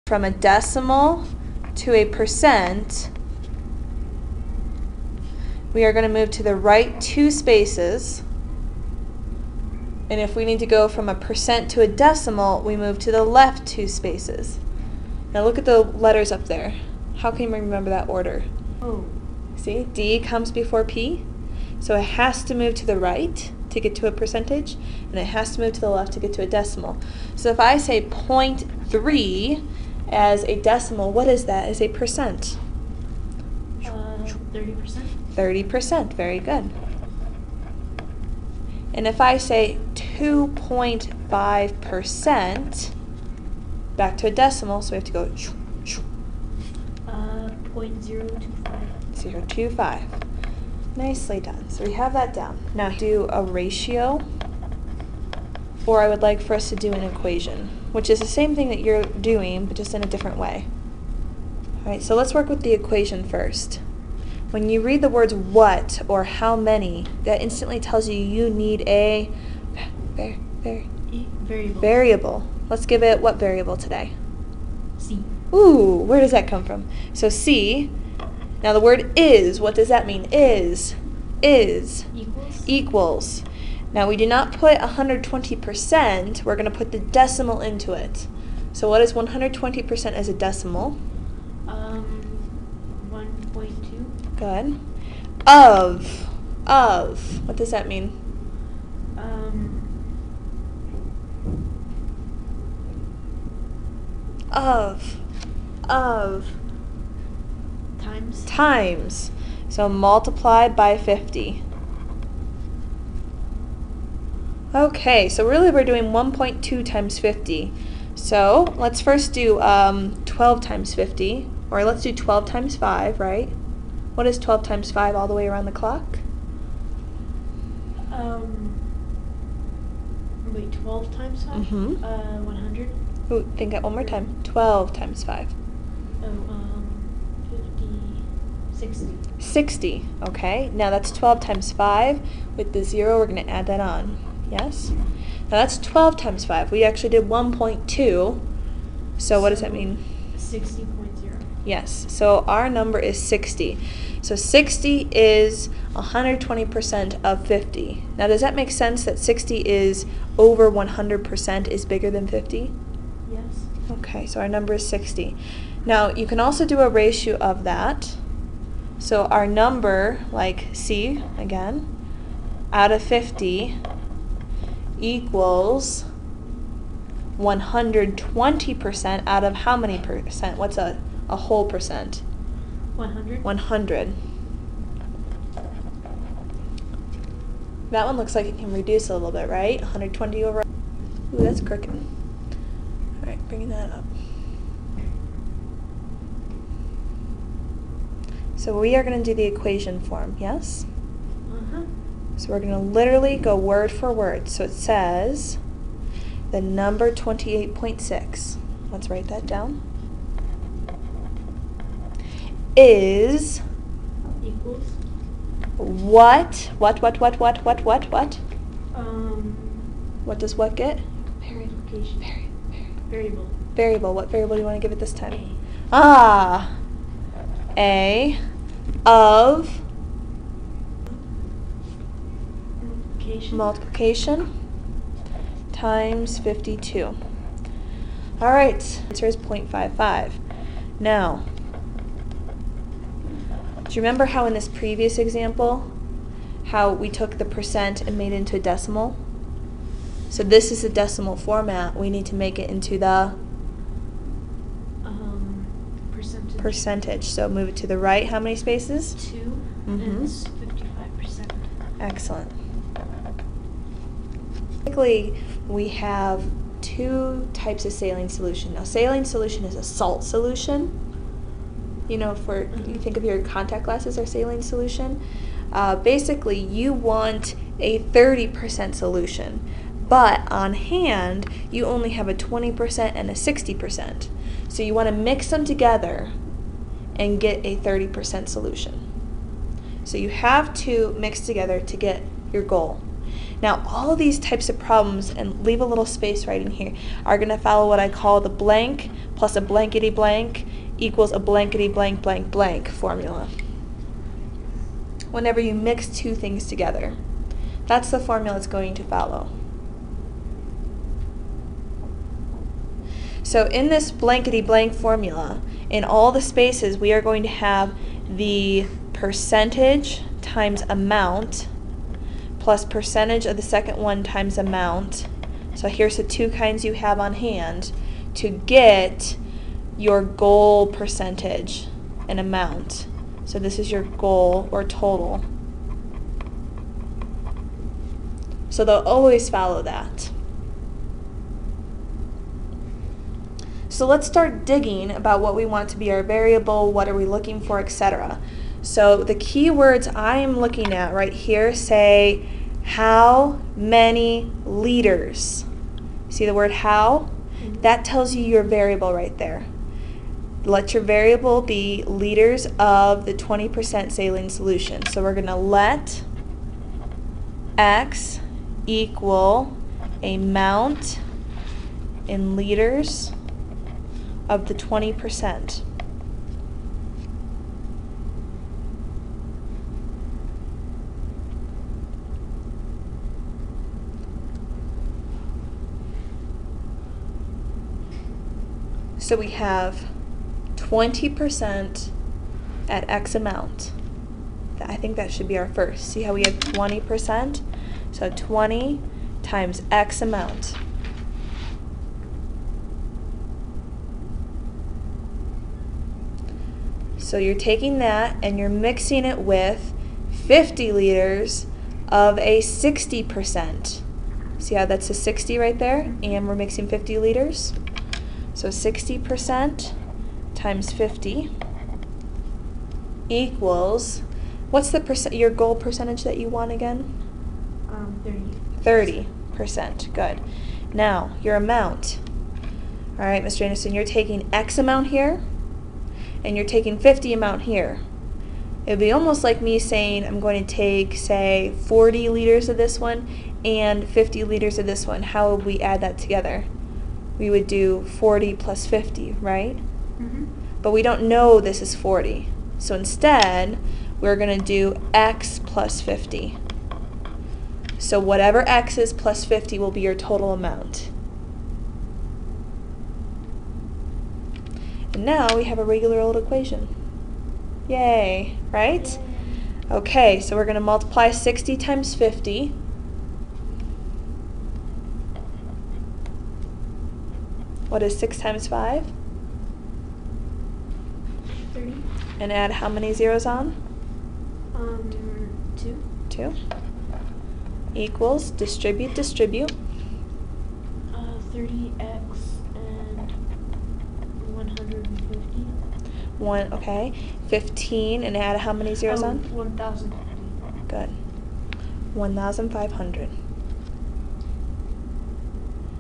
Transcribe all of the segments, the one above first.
from a decimal to a percent, we are going to move to the right 2 spaces. And if we need to go from a percent to a decimal, we move to the left 2 spaces. Now look at the letters up there. How can you remember that order? Oh. See, D comes before P, so it has to move to the right to get to a percentage, and it has to move to the left to get to a decimal. So if I say 0.3 as a decimal, what is that as a percent? 30%. 30%, very good. And if I say 2.5%, back to a decimal, so we have to go 0.025. 0.25. Nicely done. So we have that down. Now do a ratio, or I would like for us to do an equation, which is the same thing that you're doing, but just in a different way. Alright, so let's work with the equation first. When you read the words what or how many, that instantly tells you you need a variable. Let's give it what variable today? C. Ooh, where does that come from? So C, now the word is, what does that mean? Is equals. Now we do not put 120%, we're going to put the decimal into it. So what is 120% as a decimal? 1.2. Good. Of, what does that mean? Of. Times. So multiply by 50. Okay, so really we're doing 1.2 times 50. So let's first do 12 times 50, or let's do 12 times 5, right? What is 12 times 5 all the way around the clock? Wait, 12 times 5? Mm-hmm. 100. Ooh, think that one more time. 12 times 5. 50, 60. 60, okay. Now that's 12 times 5. With the 0, we're going to add that on. Yes? Now that's 12 times 5. We actually did 1.2. So what does that mean? 60.0. Yes. So our number is 60. So 60 is 120% of 50. Now does that make sense that 60 is over 100% is bigger than 50? Yes. Okay, so our number is 60. Now you can also do a ratio of that. So our number, like C, again, out of 50 equals 120% out of how many percent? What's a whole percent? 100. 100. That one looks like it can reduce a little bit, right? 120 over. Ooh, that's crooked. All right, bringing that up. So we are going to do the equation form, yes? So we're going to literally go word for word. So it says the number 28.6. Let's write that down. Is Equals. What? What? What does what get? Verification. Variable. Variable. What variable do you want to give it this time? A. Ah. A of multiplication times 52. All right, answer is 0.55. Now, do you remember how in this previous example, how we took the percent and made it into a decimal? So this is a decimal format. We need to make it into the percentage. So move it to the right. How many spaces? 2. And it's 55%. Excellent. Basically, we have 2 types of saline solution. Now, saline solution is a salt solution. You know, you think of your contact glasses are saline solution. Basically, you want a 30% solution, but on hand, you only have a 20% and a 60%. So you want to mix them together and get a 30% solution. So you have to mix together to get your goal. Now, all these types of problems, and leave a little space right in here, are going to follow what I call the blank plus a blankety blank equals a blankety blank blank blank formula. Whenever you mix two things together, that's the formula it's going to follow. So in this blankety blank formula, in all the spaces, we are going to have the percentage times amount plus percentage of the second one times amount. So here's the two kinds you have on hand to get your goal percentage and amount. So this is your goal or total. So they'll always follow that. So let's start digging about what we want to be our variable, what are we looking for, etc. So the keywords I'm looking at right here say how many liters. See the word how? That tells you your variable right there. Let your variable be liters of the 20% saline solution. So we're going to let X equal amount in liters of the 20%. So we have 20% at X amount. I think that should be our first. See how we had 20%? So 20 times X amount. So you're taking that and you're mixing it with 50 liters of a 60%. See how that's a 60 right there? And we're mixing 50 liters. So 60% times 50 equals, what's the your goal percentage that you want again? 30. 30%. Good. Now, your amount. All right, Mr. Anderson, you're taking X amount here, and you're taking 50 amount here. It would be almost like me saying I'm going to take, say, 40 liters of this one and 50 liters of this one. How would we add that together? We would do 40 plus 50, right? Mm-hmm. But we don't know this is 40. So instead, we're going to do X plus 50. So whatever X is plus 50 will be your total amount. And now we have a regular old equation. Yay, right? Okay, so we're going to multiply 60 times 50. What is 6 times 5? 30. And add how many zeros on? 2. 2. Equals, distribute. 30x and 150. Okay. 15 and add how many zeros on? 1,050. Good. 1,500.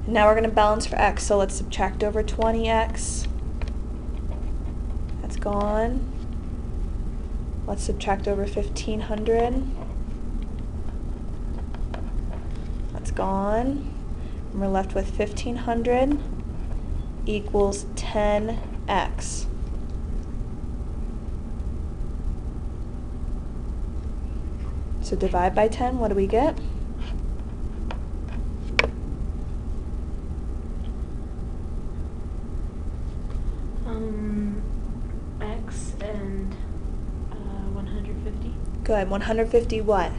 Now we're going to balance for x, so let's subtract over 20x. That's gone. Let's subtract over 1,500. That's gone. And we're left with 1,500 equals 10x. So divide by 10, what do we get? X and 150. Good. 150 what?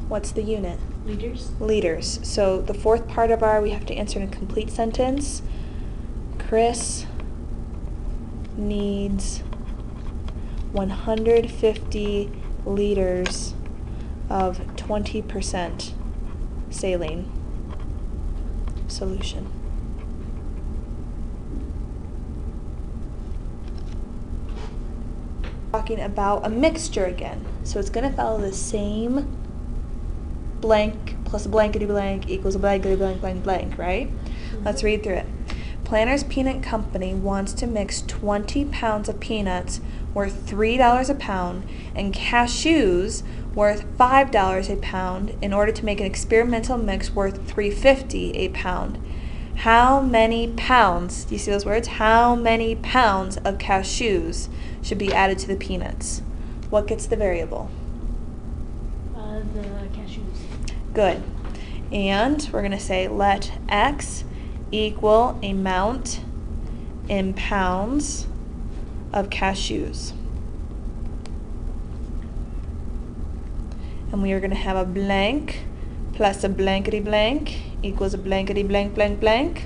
What's the unit? Liters. Liters. So the fourth part of we have to answer in a complete sentence. Chris needs 150 liters of 20% saline solution. Talking about a mixture again. So it's going to follow the same blank plus a blankety blank equals a blankety blank blank blank, right? Mm-hmm. Let's read through it. Planner's Peanut Company wants to mix 20 pounds of peanuts worth $3 a pound and cashews worth $5 a pound in order to make an experimental mix worth $3.50 a pound. How many pounds, do you see those words? How many pounds of cashews should be added to the peanuts? What gets the variable? The cashews. Good. And we're going to say let X equal amount in pounds of cashews. And we are going to have a blank plus a blankety blank equals a blankety blank blank blank.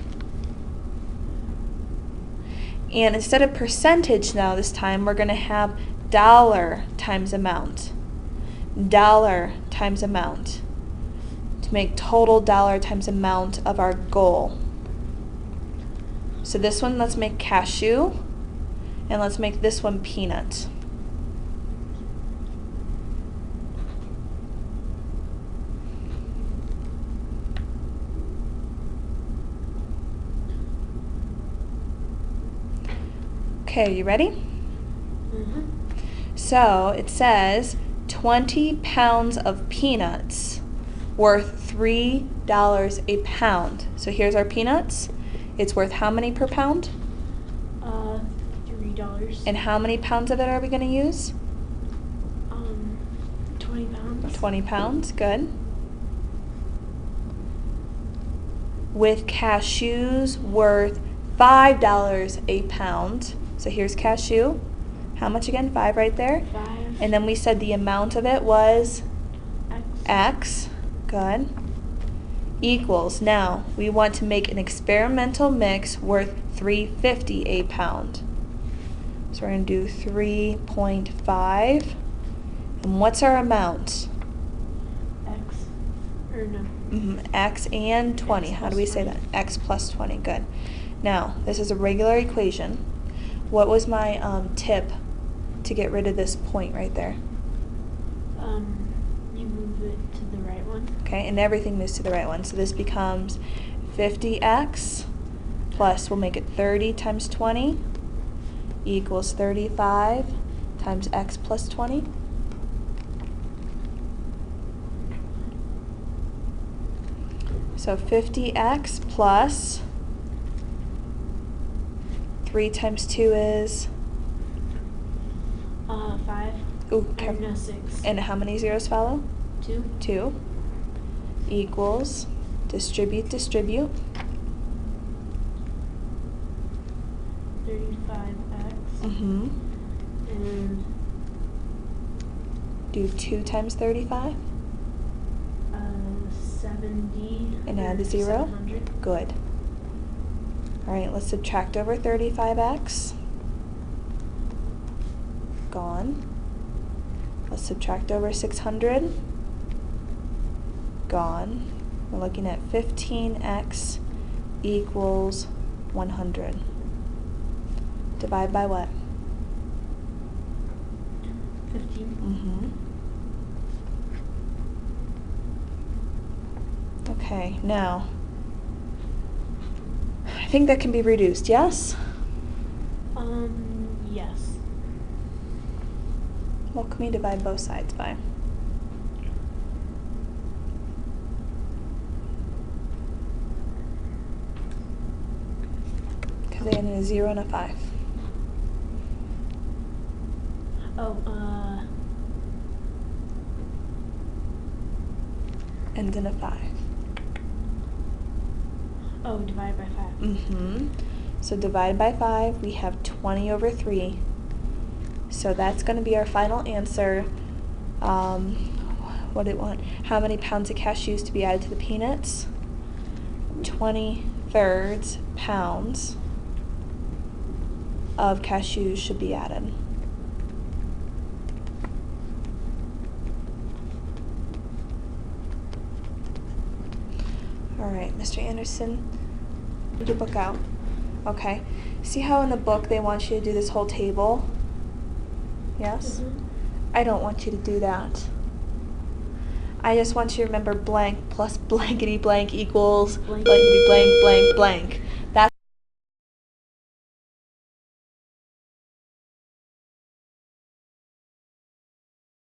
And instead of percentage now this time, we're going to have dollar times amount. Dollar times amount to make total dollar times amount of our goal. So this one, let's make cashew, and let's make this one peanut. Okay, you ready? Mm-hmm. So it says 20 pounds of peanuts worth $3 a pound. So here's our peanuts. It's worth how many per pound? $3. And how many pounds of it are we going to use? 20 pounds. 20 pounds, good. With cashews worth $5 a pound. So here's cashew. How much again? 5 right there. 5. And then we said the amount of it was X. X. Good. Equals. Now we want to make an experimental mix worth $3.50 a pound. So we're going to do 3.5. And what's our amount? X. Or no. X and 20. X How do we say 20. that? X plus 20. Good. Now, this is a regular equation. What was my tip to get rid of this point right there? You move it to the right one. Okay, and everything moves to the right one. So this becomes 50x plus, we'll make it 30 times 20 equals 35 times x plus 20. So 50x plus 3 times 2 is? 5. Ooh, Or no, 6. and how many zeros follow? 2. 2 equals, distribute, distribute. 35x. And Do 2 times 35 70. and add the or 0. 700. Good. All right, let's subtract over 35x. Gone. Let's subtract over 600. Gone. We're looking at 15x equals 100. Divide by what? 15. Okay, now, I think that can be reduced, yes? Yes. What can we divide both sides by? Because they ended a 0 and a 5. Oh, Ends in a 5. Oh, divide by 5. So divided by 5, we have 20 over 3. So that's going to be our final answer. What did it want? How many pounds of cashews to be added to the peanuts? 20/3 pounds of cashews should be added. All right, Mr. Anderson, get your book out. Okay. See how in the book they want you to do this whole table? Yes? I don't want you to do that. I just want you to remember blank plus blankety blank equals blankety blank blank blank.